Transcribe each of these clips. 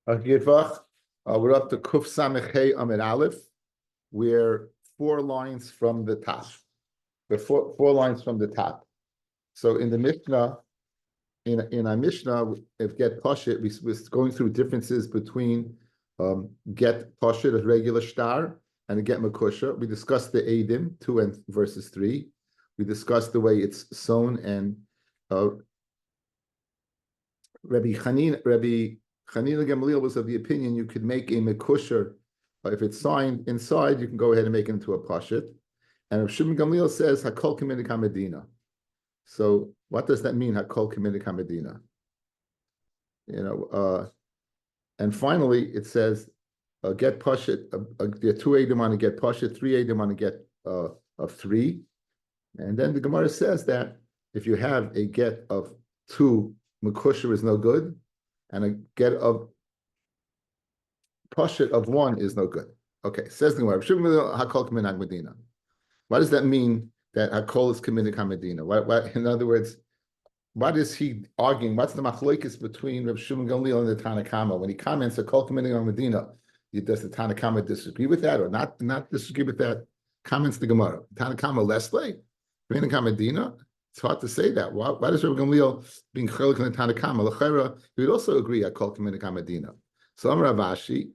We're up to Kuf Samechei Amid Aleph. We're 4 lines from the top. We're four lines from the top. So in the Mishnah, in our Mishnah, if get Pashit, we're going through differences between get Pashit, a regular star, and a get Makusha. We discussed the Eidim, 2 and verses 3. We discussed the way it's sewn, and Rabbi Chanina Gamliel was of the opinion you could make a mekusher. If it's signed inside, you can go ahead and make it into a pashit. And Rabbi Shimon Gamliel says hakol k'minik hamedina. So what does that mean? Hakol k'minik hamedina. And finally it says get pashit. There are 2 eidim on to get pashit, 3 eidim on to get of 3. And then the Gemara says that if you have a get of 2, mekusher is no good, and a get of pashit of 1 is no good. Okay, says the Gemara. Hakol k'minik hamedina. What does that mean that hakol is k'minik hamedina? What, in other words, what is he arguing? What's the machlokes between Reb Shimon Gamliel and the Tanakama when he comments hakol k'minik hamedina? Does the Tanakama disagree with that or not disagree with that? Comments the Gemara. Tanakama Leslie k'minik hamedina. It's hard to say that. Why does Rabbi Gamliel being chelik in the Tanakama? L'chera, he would also agree hakol k'minik hamedina. So Ravashi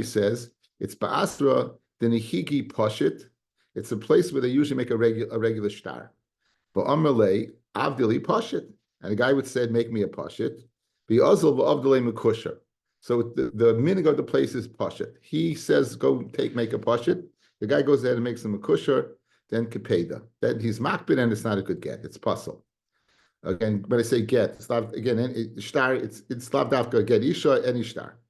says it's Basra denihigi pashit. It's a place where they usually make a regular star. But Amalei avdili pashit, and the guy would say, "Make me a pashit." Be azal avdili mekusher. So the minig of the place is pashit. He says, "Go make a pashit." The guy goes there and makes him a kusher. Then kepeda. Then he's makbid, and it's not a good get. It's puzzle. Again, when I say get, it's not, again, star. It's lav dafka get isha any star.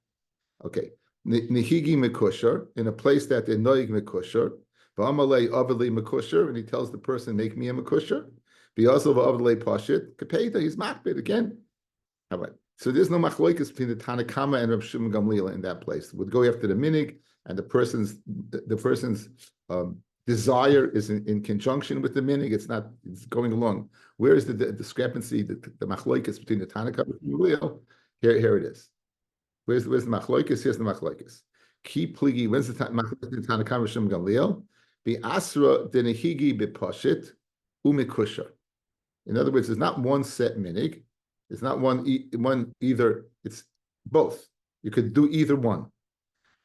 Okay, nihigi mekusher in a place that they're noig mekusher. V'amalei avli mekusher, and he tells the person, "Make me a mekusher." V'yasov avli pashit kepeda. He's makbid again. How about? So there's no machlokes between the Tanakama and Reb Shimon Gamliel in that place. Would go after the minig, and the person's desire is in conjunction with the minig. It's going along. Where is the discrepancy, the machlokes between the Tanakama and Gamliel? Here it is. Where's the machlokes? Here's the machlokes. Ki pligi. When's the machlokes between the Tanakama and Shimon Gamliel? Be asra denehigi bepashit umikusha. In other words, there's not one set minig. It's not one either. It's both. You could do either one.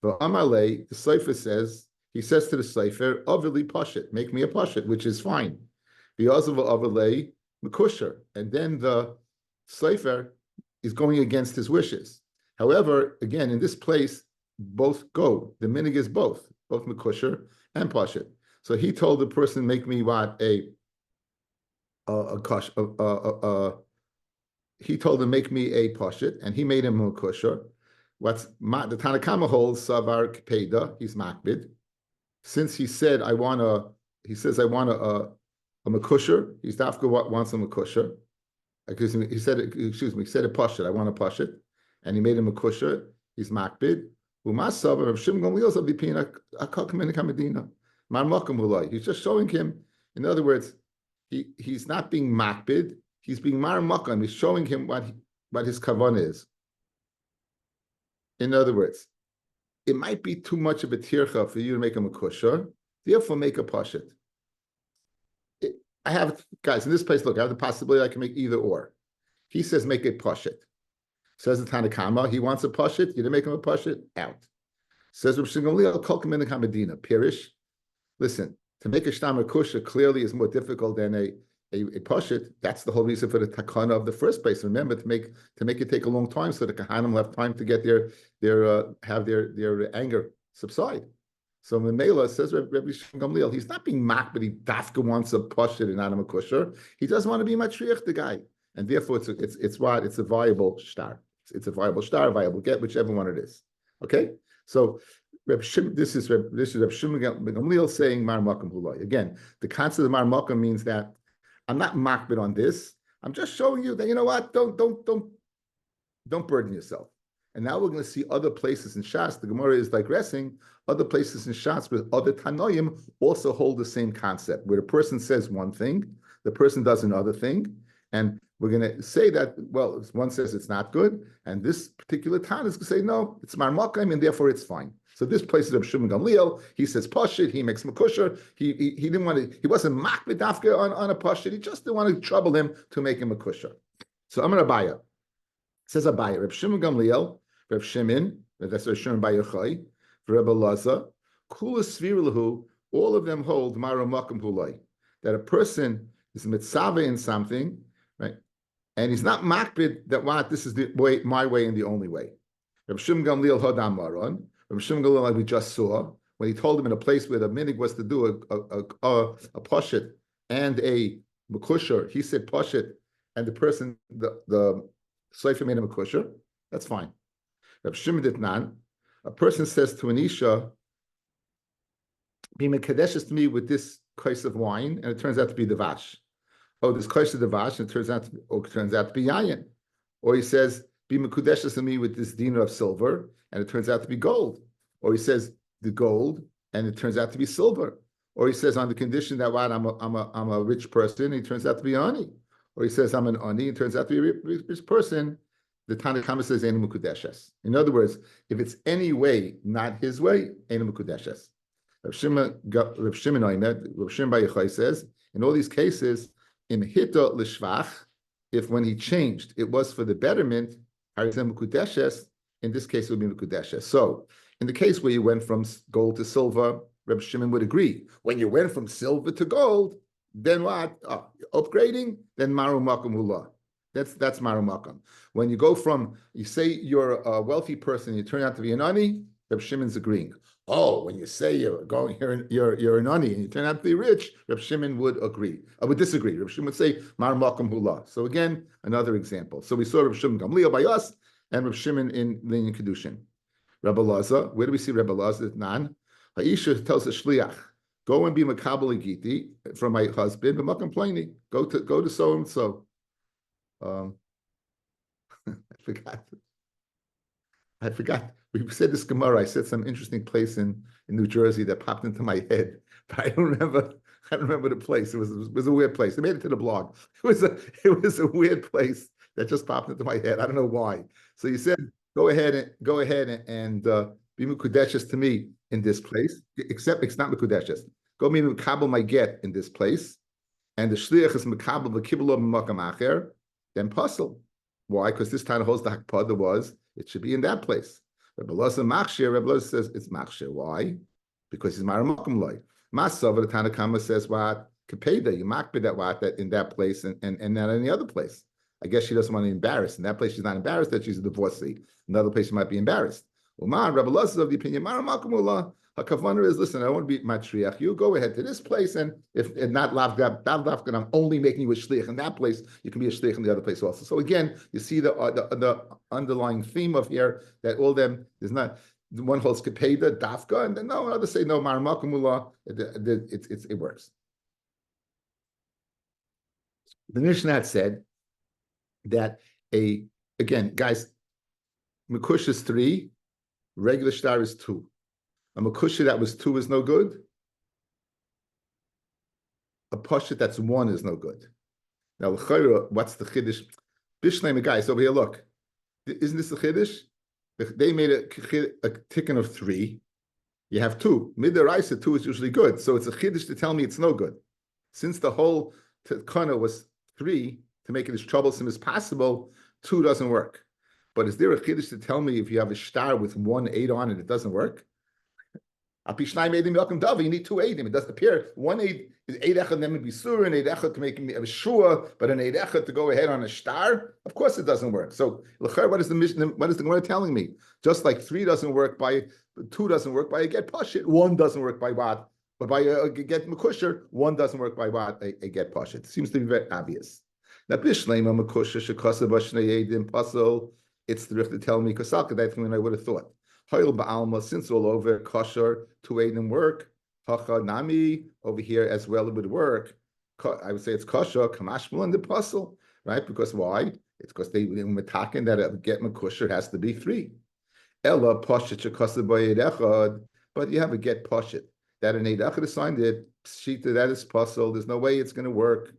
But Amalei, the Sefer says, he says to the Sefer, Avili pashit, make me a pashit, which is fine. The Azava Avalei mekusher, and then the Sefer is going against his wishes. However, again, in this place, both go. The minig is both mekusher and pashit. So he told the person, make me what he told him, make me a pashit, and he made him a kusher. The Tanakama holds savar kpeda, he's makbid. Since he said I want a makusher, he's dafka wants a makusher. He said a pashit, I want a pashit, and he made him a kusher, he's makbid. He's just showing him, in other words, he's not being makbid, he's being mar makam. He's showing him what his kavan is. In other words, it might be too much of a tircha for you to make him a kusher. Therefore, make a pashit. I have, guys, in this place, look, I have the possibility I can make either or. He says make a pashit. Says the Tanakama, he wants a pashit. You didn't make him a pashit? Out. Says Reb Shimon Gamliel, kol k'minik hamedina. Pirish. Listen, to make a shtam kusher clearly is more difficult than a pashit. That's the whole reason for the takana of the first place. Remember, to make it take a long time so the kahanim will have time to get their anger subside. So Memela says Rabbi Shimon Gamliel, he's not being mocked, but he dafka wants a pashit and not a kusher. He doesn't want to be matriach the guy, and therefore it's a viable star. It's a viable star, a viable get, whichever one it is. Okay, so. This is Reb Shimon Gamliel saying Mar Makam Hulai. Again, the concept of Mar Makam means that I'm not makbid on this. I'm just showing you that, you know what, don't burden yourself. And now we're going to see other places in Shas. The Gemara is digressing. Other places in Shas with other Tanoim also hold the same concept, where the person says one thing, the person does another thing, and we're going to say that, well, one says it's not good, and this particular Tan is going to say, no, it's marmakim, and therefore it's fine. So this place is Reb Shimon Gamliel. He says pashit. He makes makusher. He didn't want to. He wasn't makbid dafka on a pashit. He just didn't want to trouble him to make him a kusher. So Amar Abaya says Abaya. Reb Shimon Gamliel, Reb Shimon, that's Reb Shimon Bar Yochai, Reb Elazar, Kula Svirlahu. All of them hold maramakim hulai, that a person is mitzvah in something, right? And he's not makbid that what this is the way, my way, and the only way. Reb Shimon Gamliel Hodam Maron. Reb Shimon Gamliel, like we just saw, when he told him in a place where the minig was to do a poshet and a mekusher, he said poshet, and the person, the Seifer made him a kusher. That's fine. Reb Shimon did not. A person says to an isha, "Be mekadeshes to me with this kais of wine," and it turns out to be the vash. Oh, this kais of the vash, and it turns out to be yayin. Or he says, "Be mekudeshes to me with this dinar of silver," and it turns out to be gold. Or he says the gold, and it turns out to be silver. Or he says on the condition that what I'm a rich person, and he turns out to be ani. Or he says I'm an ani, and it turns out to be a rich person. The Tanna Kama says Einu Mekudeshes. In other words, if it's any way not his way, Einu Mekudeshes. Rav Shimon Bar Yochai says in all these cases, in hito l'shvach, if when he changed it was for the betterment, harizem mekudeshes. In this case, it would be mekudeshes. So, in the case where you went from gold to silver, Reb Shimon would agree. When you went from silver to gold, then what? Upgrading, then maru makam hula. That's maru makam. When you go from, you say you're a wealthy person, you turn out to be an ani, Reb Shimon's agreeing. Oh, when you say you're going here, you're an ani, and you turn out to be rich, Reb Shimon would agree. I would disagree. Reb Shimon would say maru makam hula. So again, another example. So we saw Reb Shimon Gamliel by us, and Reb Shimon in Linyan Kedushin. Rabbi Laza, where do we see Rabbi Laza? Nan. Haisha tells the shliach, go and be makabel giti from my husband, but not complaining. Go to so and so. I forgot. We said this Gemara. I said some interesting place in New Jersey that popped into my head, but I don't remember. I don't remember the place. It was a weird place. They made it to the blog. It was a weird place that just popped into my head. I don't know why. So you said, go ahead and be mekudeshes to me in this place, except it's not mekudeshes. Go be mekabel my get in this place, and the shliach is mekabel v'kibelo b'makam acher, then puzzle. Why? Because this time holds the hakpada was it should be in that place. Rabbi Laza machshir. Rabbi Laza says it's machshir. Why? Because he's maramakam loy. Masav the Tanakama says what kapeda you makbid that in that place and not any other place. I guess she doesn't want to embarrass. In that place, she's not embarrassed that she's a divorcee. Another place, she might be embarrassed. Uman, Rabbi Laza is of the opinion, Maramakumullah, Hakavana is, listen, I want to be matriach. You go ahead to this place, and if not lavdafkan, I'm only making you a shliach in that place. You can be a shliach in the other place also. So again, you see the underlying theme of here that all them there's not one holds kapeda dafka, and then no others say no maramakumullah. It works. The Mishnah had said that again, guys, Mekush is 3, regular star is 2. A Mekush that was 2 is no good. A Pashat that's 1 is no good. Now, what's the Chiddush? Bishleim, guys, over here, look. Isn't this the Chiddush? They made a tikkun of 3. You have 2. Midaraisa 2 is usually good. So it's a Chiddush to tell me it's no good. Since the whole tikkun was 3, to make it as troublesome as possible, 2 doesn't work. But is there a chiddush to tell me if you have a star with 1 8 on it, it doesn't work? You need 2 8. It doesn't appear 1 8 is 8 echad, then it would be surah, and 8 echad to make me a shua, but an 8 echad to go ahead on a star. Of course, it doesn't work. So, what is the Mishnah? What is the Gemara telling me? Just like 3 doesn't work by 2 doesn't work by a get pashit, 1 doesn't work by what? But by a get mekusher, 1 doesn't work by what? A get pashit. Seems to be very obvious. Now, bishleima mekusher shekasa b'shnei edim puzzle. It's the to tell me kasalka. That's when I would have thought. Hoil ba'alma, since all over kosher 2 edim work. Hacha nami over here as well it would work. I would say it's kosher kamashmal in the puzzle, right? Because why? It's because they metaken that a get mekusher has to be 3. Ella poshet shekasa b'yedechad, but you have a get poshet that an eidachad assigned it. Shita that is puzzle. There's no way it's going to work.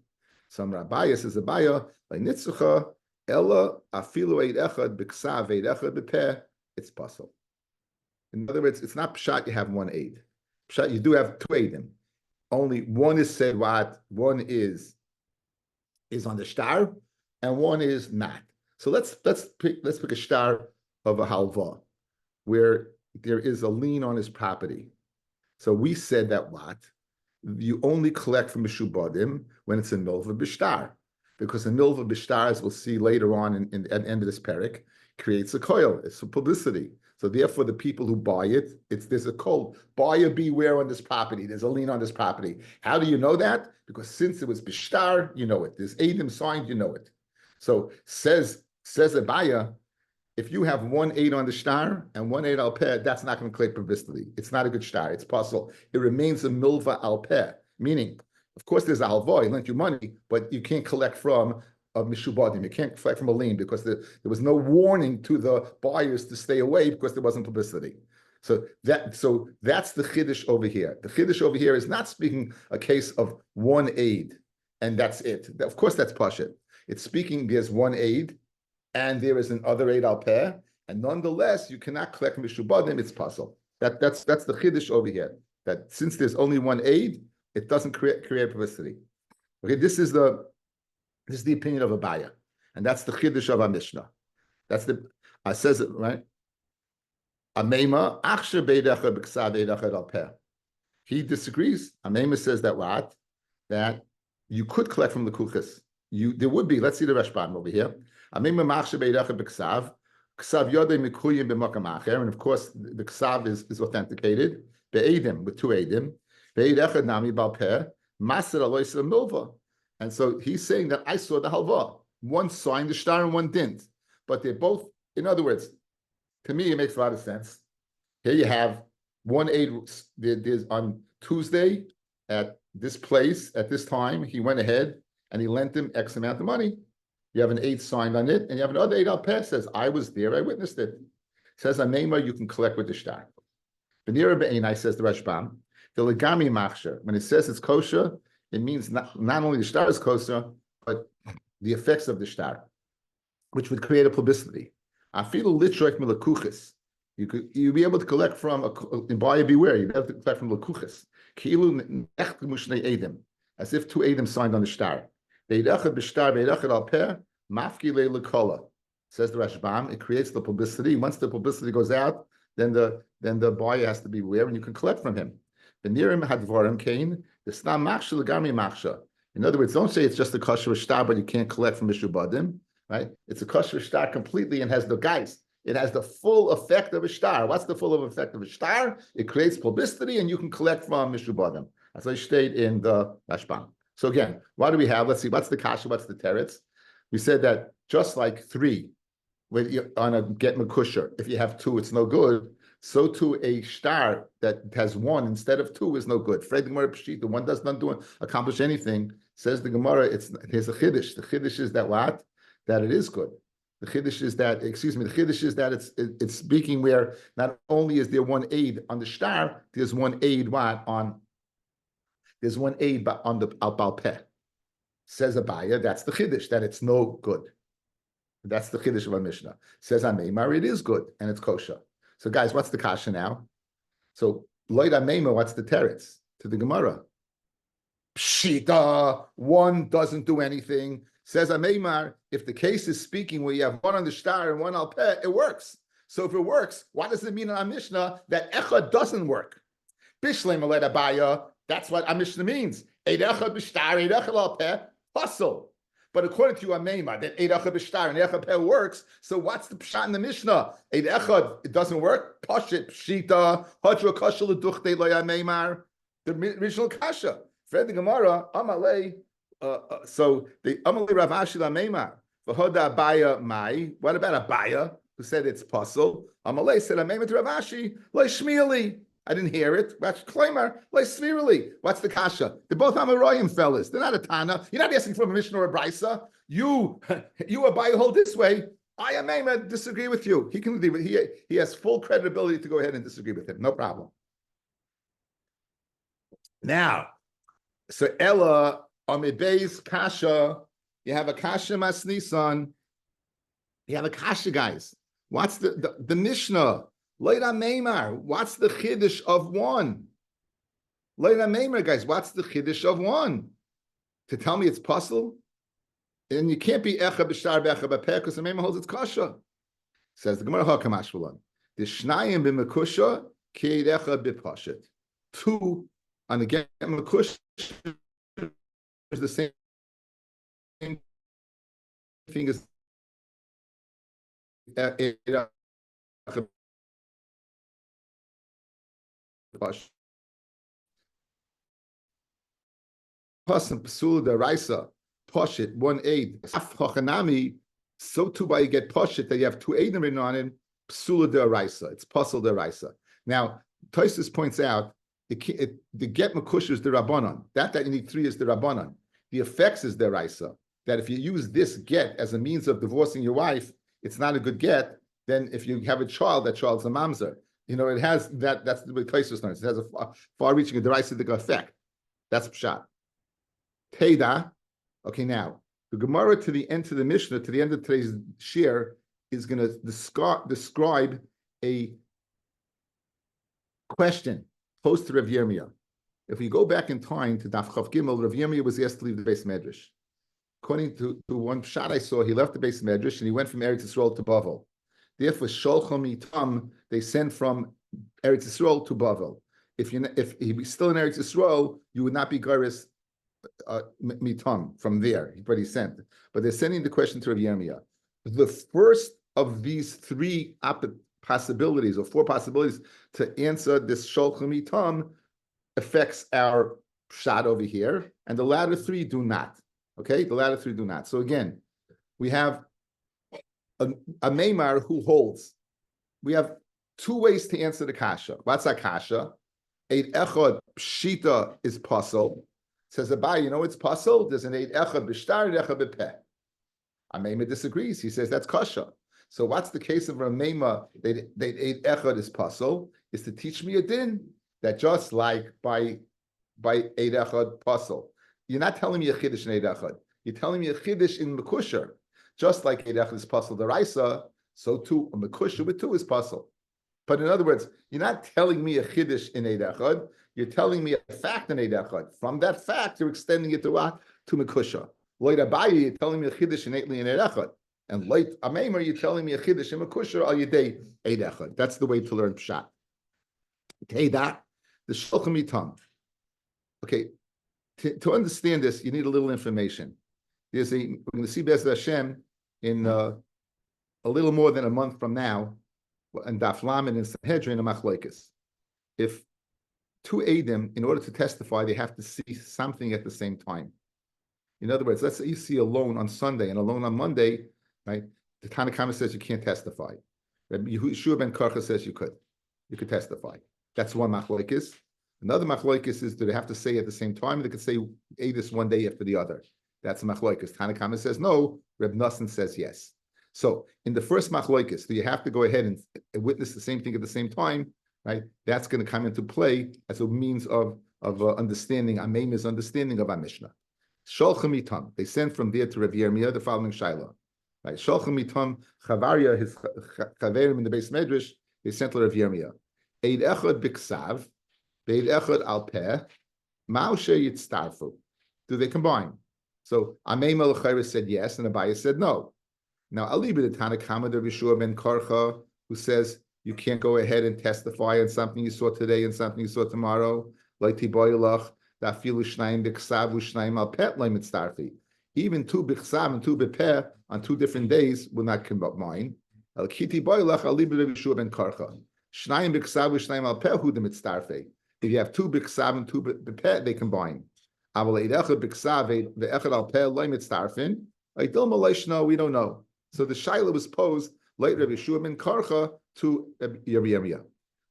Some Rabbi says Abaya, like Nitzucha, Ella afilu eid echad b'ksav eid echad b'peh, it's possible. In other words, it's not pshat you have one aid. Pshat, you do have two aidim. Only one is said what, one is on the star, and one is not. So let's pick a star of a halva, where there is a lien on his property. So we said that what? You only collect from Mishubadim when it's a milva bishtar, because a milva bishtar, as we'll see later on at the end of this parak, creates a coil. It's for publicity. So therefore, the people who buy it, there's a code. Buyer beware on this property. There's a lien on this property. How do you know that? Because since it was bishtar, you know it. There's Adam signed, you know it. So says a buyer, if you have 1 8 on the star and 1 8 al peh, that's not going to create publicity. It's not a good star. It's possible. It remains a milva al peh, meaning, of course, there's alvoy, he lent you money, but you can't collect from a mishubadim. You can't collect from a lien because there was no warning to the buyers to stay away because there wasn't publicity. So that's the chiddush over here. The chiddush over here is not speaking a case of 1 aid and that's it. Of course, that's pashut. It's speaking there's 1 aid and there is an other aid al peh, and nonetheless you cannot collect mishubadim. It's possible. That's the chiddush over here. That since there's only 1 aid, it doesn't create publicity. Okay, this is the opinion of Abaya, and that's the chiddush of our Mishnah. That's says it right. Ameima achsher beidecha b'ksav beidecha al peh. He disagrees. Ameima says that you could collect from the kuchas. There would be. Let's see the Rashbam over here. Ameima achsher beidecha b'ksav yodei mikuyim b'makam acher, and of course the ksav is authenticated be'edim with 2 edim. Beidecha nami bal peh maser alois milva. And so he's saying that I saw the halva. One signed the star and one didn't. But they're both, in other words, to me, it makes a lot of sense. Here you have 1 8, there's on Tuesday at this place, at this time, he went ahead and he lent him X amount of money. You have an 8 signed on it, and you have another 8 al peh says, I was there, I witnessed it. Says, Anema, you can collect with the star. Benira be'enai, says the Rashbam, the legami machsher, when it says it's kosher, it means not only the star is kosher, but the effects of the star, which would create a publicity. I feel litroik milakuchis. You'd be able to collect from in buyer beware. You'd be able to collect from lakuchis. Kilu echt mushnei edim, as if 2 edim signed on the star. Beidachad b'star beidachad al peh mafki le'lekola. Says the Rashbam, it creates the publicity. Once the publicity goes out, then the buyer has to be aware, and you can collect from him. B'nirim hadvarim kain. It's not machsha legami machsha. In other words, don't say it's just a kosher shtar, but you can't collect from mishubadim, right? It's a kosher shtar completely and has the guys. It has the full effect of a shtar. What's the full effect of a shtar? It creates publicity, and you can collect from mishubadim, as I stated in the Rashbam. So again, what do we have? Let's see. What's the kasha? What's the teretz? We said that just like 3, when you on a get makusher, if you have 2, it's no good. So too a star that has 1 instead of 2 is no good. Fred the Gemara Pshita, one does not accomplish anything. Says the Gemara, here's a chiddush. The chiddush is that what? That it is good. The chiddush is that, the chiddush is that it's speaking where not only is there 1 aid on the star, there's 1 aid there's 1 aid on the al peh. Says Abaya, that's the chiddush, that it's no good. That's the chiddush of our Mishnah. Says Ameimar, it is good and it's kosher. So guys, what's the kasha now? So loyd ameima, what's the teretz to the Gemara? Pshita, 1 doesn't do anything. Says ameimar, if the case is speaking where you have 1 on the star and 1 al peh, it works. So if it works, what does it mean in our Mishnah that echad doesn't work? Bishlem loyd abaya, that's what our Mishnah means. Eid echad b'shtar, eid echad al peh, hustle. But according to Ameima, that Eid Echad B'Shtar and Echad Peh works. So what's the pshat in the Mishnah? Eid Echad, it doesn't work. Pashit Pshita Hadra Kasha L'Duchtei Lo Ameimar. The original kasha. Fred the Gemara Amalei. So the Amalei Rav Ashi Ameimar. V'Hoda Abaya Mai. What about Abaya who said it's puzzle? Amalei said Ameimar to Rav Ashi Lo Shmieli. I didn't hear it. That's Klamer, like Svirili. What's the kasha? They're both Amoraim fellas. They're not a Tana. You're not asking for a Mishnah or a Brisa. You Abai hold this way. I am disagree with you. He can he has full credibility to go ahead and disagree with him. No problem. Now, so Ella Beis kasha. You have a kasha masnisan. You have a kasha, guys. What's the Mishnah? Leila Meimar. What's the chiddush of one? Leila Meimar, guys. What's the chiddush of one? To tell me it's possible? And you can't be echa b'shar b'echa b'peh because the Meimar holds it's kasha. Says the Gemara Hakamash V'lan. The shnayim b'mekusha keid echa b'pashet. Two on the get mekusha is the same thing as Pasim Psul the Raisa, Poshit, 1 8. Hachanami, so too by you get Poshit that you have 2 8 written on it, Psula de Raisa. It's Puzzle de Raisa. Now, Tosis points out the get Makush is the Rabbanon. That you need 3 is the Rabbanon. The effects is the Raisa. That if you use this get as a means of divorcing your wife, it's not a good get. Then if you have a child, that child's a mamzer. You know, it has that's the way Tosis learns. It has a far-reaching derisive effect. That's pshat. Teda. Okay, now the Gemara to the end of the Mishnah, to the end of today's shir, is going to describe a question posed to Rav Yirmiyah. If we go back in time to Daf Chav Gimel, Rav Yirmiyah was asked to leave the Beis Medrash. According to one pshat I saw, he left the Beis Medrash and he went from Eretz Yisrael to Bavel. Therefore, Sholchom Itam, they sent from Eretz Yisrael to Bavel. If he was still in Eretz Yisrael, you would not be Garis Mitam from there, but he sent. But they're sending the question to Rav Yirmiyah. The first of these 3 possibilities or 4 possibilities to answer this Sholchom Itam affects our shot over here, and the latter 3 do not. Okay, the latter 3 do not. So again, we have a Meimar who holds. We have 2 ways to answer the kasha. What's a kasha? Eid echad pshita is puzzle. Says Rabbi, you know it's puzzle. There's an eid echad b'shtar, echad b'peh. A Meimar disagrees. He says that's kasha. So what's the case of a Meimar that eid echad is puzzle? Is to teach me a din that just like by eid echad puzzle. You're not telling me a chiddush in eid echad. You're telling me a chiddush in mekusher. Just like eid echad is puzzle deraisa, so too a mekusher with 2 is puzzle. But in other words, you're not telling me a chiddush in eid echad. You're telling me a fact in eid echad. From that fact, you're extending it to what? To mekusher. Loit abayi, you're telling me a chiddush in eid echad. And loit ameimar, you're telling me a chiddush in mekusher al yedei eid echad. That's the way to learn pshat. Okay, that the shulchan mitam. Okay. To understand this, you need a little information. We're going to see Be'ez Hashem in a little more than a month from now, and Daf Lamed and Sanhedrin and Machlokes. If 2 Eidim, in order to testify, they have to see something at the same time. In other words, let's say you see a loan on Sunday and a loan on Monday, right? The Tanna Kama says you can't testify. Yeshua ben Karcha says you could testify. That's one Machlokes. Another machlokes is do they have to say at the same time? They could say this one day after the other. That's a machlokes. Tanna Kama says no. Reb Nosson says yes. So in the first machlokes, do you have to go ahead and witness the same thing at the same time? Right. That's going to come into play as a means of understanding. Ameima's understanding of our Mishnah. Sholchem itam. They sent from there to Rav Yirmiyah the following shaila. Right. Sholchem itam Chavaria his chaverim in the Beis Medrash. They sent to Rav Yirmiyah. Eid echad biksav. Beid echad al peh, ma'ushe yitztarfu. Do they combine? So Amei Melechayra said yes, and Abaye said no. Now Alibi the Tanna Kama the Yeshua ben Karcha, who says you can't go ahead and testify on something you saw today and something you saw tomorrow. Like Tiboylach, Dafilu Shnaim Biksav Shnaim al peh loy mitztarfi. Even 2 biksav and 2 bepeh on 2 different days will not combine. Al Kiti Boylach Alibi the Yeshua ben Karcha. Shnaim Biksav Shnaim al peh hu de mitztarfi. If you have 2 biksav and 2 bepeh, they combine. We don't know. So the shaila was posed like Rabbi Yeshua ben Karcha to Rabbi Yirmiyah.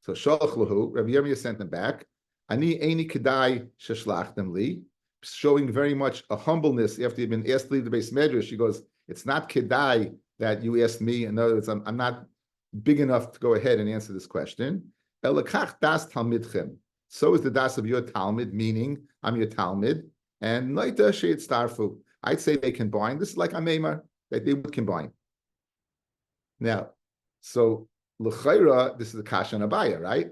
So Shalach lahu, Rabbi Yirmiyah sent them back. Ani eini kedai sheshlachtem li, showing very much a humbleness after you've been asked to leave the Beis Medrash. She goes, it's not kedai that you asked me. In other words, I'm not big enough to go ahead and answer this question. Elakach das talmidchem. So is the das of your Talmud, meaning I'm your Talmud. And Noita Sheit Starfu. I'd say they combine. This is like Amemar, that they would combine. Now, so L'chaira, this is the Kasha and Abaya, right?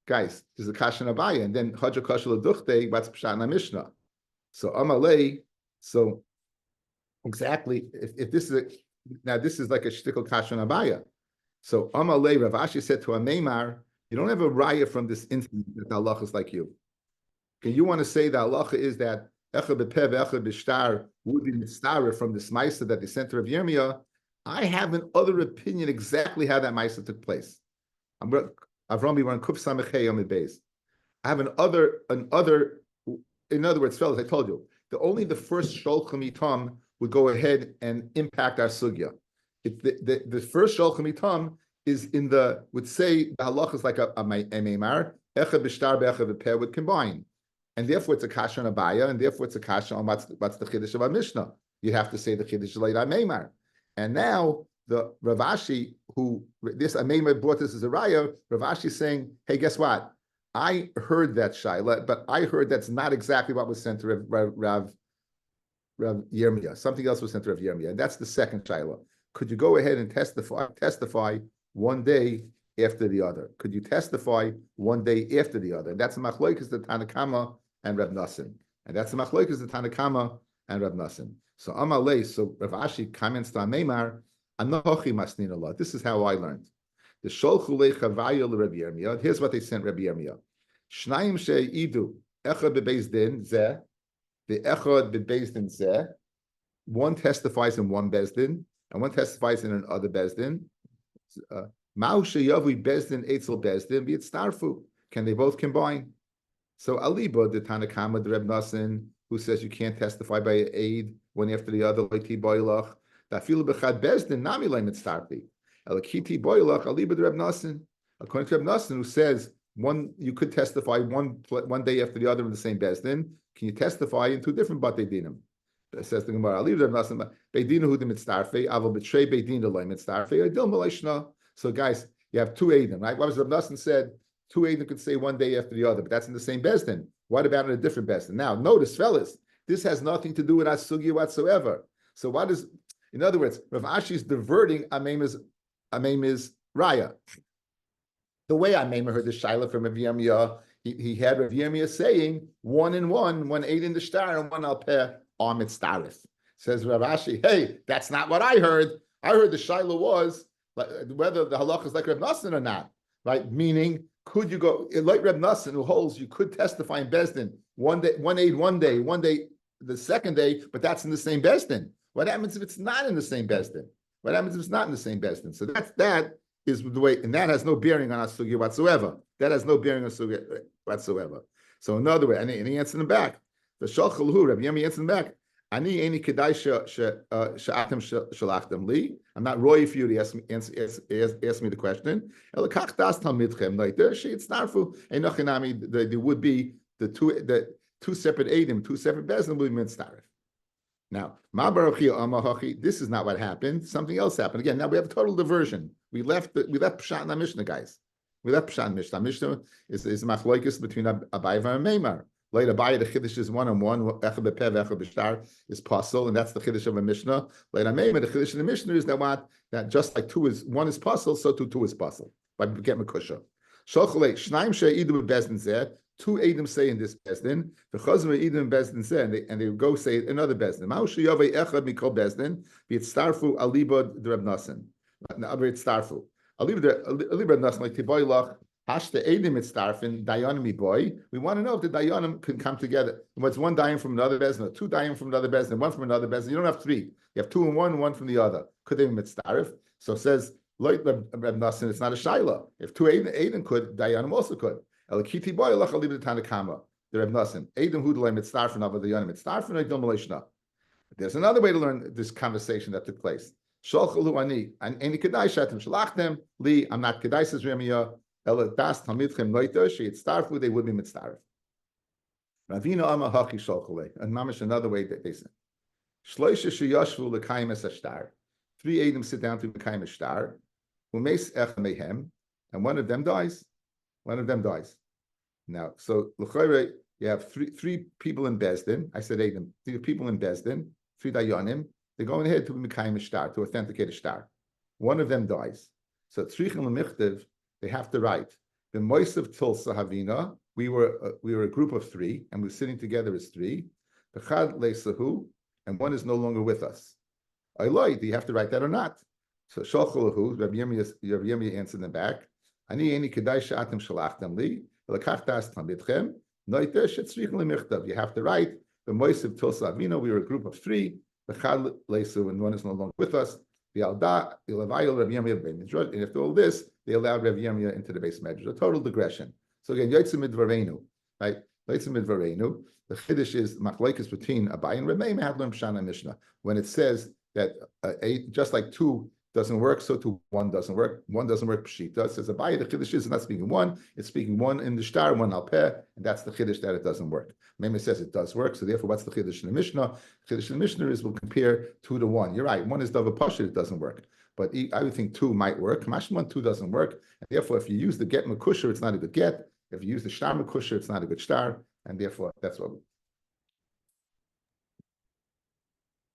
Guys, this is the Kasha and Abaya. And then Haja Kasha L'duchte, what's Pshat in the Mishnah? So Amalei, so exactly, if this is now this is like a shtickle Kasha and Abaya. So Amalei, Rav Ashi said to Amemar, you don't have a raya from this instance that the halacha is like you. Okay, you want to say the halacha is that Echad B'Pev, Echad B'Shtar would be mitzvah from this Maisa that the center of Yirmiyah. I have an other opinion exactly how that Maisa took place. Avrami, we're on Kuf Samechei on the base. I have another, in other words, fellas, I told you, only the first Sholchem Itam would go ahead and impact our sugya. The first Sholchem Itam is would say the halacha is like a meimar, Echad B'Shtar, Echad B'Peh would combine. And therefore it's a kasha on Abaya, and therefore it's a kasha on what's the chiddush of our Mishnah. You have to say the chiddush Leila Meimar. And now the Rav Ashi, who this Meimar brought this as a raya, Rav Ashi is saying, hey, guess what? I heard that Shaila, but I heard that's not exactly what was sent to Rav Yirmiyah. Something else was sent to Rav Yirmiyah. And that's the second Shaila. Could you go ahead and testify one day after the other? Could you testify one day after the other? And that's the machloikas the Tanakama and Reb Nassim. And that's the machloikas the Tanakama and Reb Nassim. So Amalei, so Rav Ashi comments to Ameimar, Anochi masnin Allah. This is how I learned. The Sholchu lechavaya l'Reb Yirmiyah. Here's what they sent Reb Yirmiyah. Shnayim she'idu echad bebeis din zeh, the echad bebeis din zeh. One testifies in one bezdin, and one testifies in another bezdin. Ma'u sheyavu bezdin eitzel bezdin v'yitztarfu. Can they both combine? So Aliba, the Tanakama, the Reb Nassim, who says you can't testify by an aid one after the other, like Ti Boilach. Dafilu b'chad bezdin nami leim mitztarfi. Elakiti Boilach Aliba the Reb Nassim. According to Reb Nassim, who says you could testify one day after the other in the same bezdin. Can you testify in two different batei dinim? It says the Gemara, Aliba the Reb Nassim, beidinu hu de mitztarfi, avol betrei beidin de leim mitztarfi, adil malishna. So guys, you have two eidim, right? What was Reb Nassim said? Two eidim could say one day after the other, but that's in the same bezdin. What about in a different bezdin? Now, notice, fellas, this has nothing to do with Asugi whatsoever. So what is, in other words, Rav Ashi is diverting Amem's Raya. The way Amem heard the Shaila from Rav Yirmiyah, he had Rav Yirmiyah saying, one aid in the star, and one al peh on mitzdarif. Says Rav Ashi, hey, that's not what I heard. I heard the Shaila was whether the halach is like Rav Nassim or not, right? Meaning, could you go like Reb Nassim, who holds you could testify in Bezdin one day, one day the second day, but that's in the same Bezdin. What happens if it's not in the same Bezdin? What happens if it's not in the same Bezdin? So that is the way, and that has no bearing on Asugi whatsoever. That has no bearing on Asugi whatsoever. So another way, and he answered in the back. The Shalchalhu, Rabbi Yemi answered in the back. Ani eni kedai she'atem shalachtem li. I'm not roy for you to ask me the question. Elakach das talmidchem noiter she'itztarfu enochinami. There would be the two separate edim, two separate bezdin would be mitzdarif. Now, ma baruchi amahachi. This is not what happened. Something else happened. Again, now we have a total diversion. We left Pshat in the Mishnah, guys. We left Pshat in the Mishnah. Mishnah is machlokes between Abayva and Meimar. Later, Abayva, the chiddush is one-on-one. Echad b'pev, echad b'shtar is possible, and that's the chiddush of a Mishnah. Later, Meimar, the chiddush of the Mishnah is that just like one is possible, so two is possible. By get mekusha. Sholchalei shnaim she'idu bezdin zeh. Two edim say in this bezdin. The chazmer edim bezdin zeh, and they go say another bezdin. Ma'u sheyavei echad mikol bezdin v'yitztarfu aliba the Reb Nassim. Starfu. Aliba Nassim like Tiboylach. Hashta Edim Mitzdarfin, Dayanim boy. We want to know if the Dayanim can come together. What's one Dayan from another Bezna, two Dayan from another Bezna, one from another Bezna. You don't have three. You have two in one, one from the other. Could they be Mitzdarif? So it says, Loit Reb Nassim, it's not a Shaila. If two Edim could, Dayanim also could. Elakiti boy, Lach Alib the Tanakama, the Reb Nassim. Edim Hudalay Mitzdarfin of the Dayanim Mitzdarfin, Edim Malishna. There's another way to learn this conversation that took place. Sholchalu ani, and any Kedai Shatim Shalachtem, Li, I'm not Kedai says Remiyah. They would be mitzdarif. Ravina ama hachi sholchule. And mamish another way that they say. Shloisha sheyashvu l'kayim es ashtar. Three Adam sit down to l'kayim ashtar. Umeis ech mehem. And one of them dies. One of them dies. Now, so l'chayre, You have three people in Bezdin. I said Adam, three people in Bezdin, three dayanim. They're going ahead to Mekayim a star, to authenticate a star. One of them dies. So Tzrichim L'Michtav, they have to write. The Moisav Tulsa Havina, we were a group of three, and we're sitting together as three. The Chad Leisahu, and one is no longer with us. Eloi, do you have to write that or not? So Shalchalahu, Rabbi Yemi answered in the back. Ani eni kedai she'atem shalachtem li, v'lekachtas tamidchem, noiter she'tzrichim L'Michtav. You have to write. The Moisav Tulsa Havina, we were a group of three. The Chad Leisahu, and one is no longer with us. And after all this, they allowed Rabbi Yirmiyah into the base measure. A total digression. So again, Yotzim Midvarenu, right? Yotzim Midvarenu. The chiddush is machlokes between Abai and Rabbi Mahadlam Shana Mishnah. When it says that just like two doesn't work, so too one doesn't work. One doesn't work pshita. It says Abai. The chiddush is not speaking one; it's speaking one in the shtar, one al peh, and that's the chiddush that it doesn't work. Meme says it does work. So therefore, what's the chiddush in the Mishnah? The chiddush in the Mishnah is we'll compare 2 to 1. You're right. One is dava pashut; it doesn't work. But I would think 2 might work. Mashman 2 doesn't work, and therefore, if you use the get makusher, it's not a good get. If you use the shtar makusher, it's not a good shtar, and therefore, that's what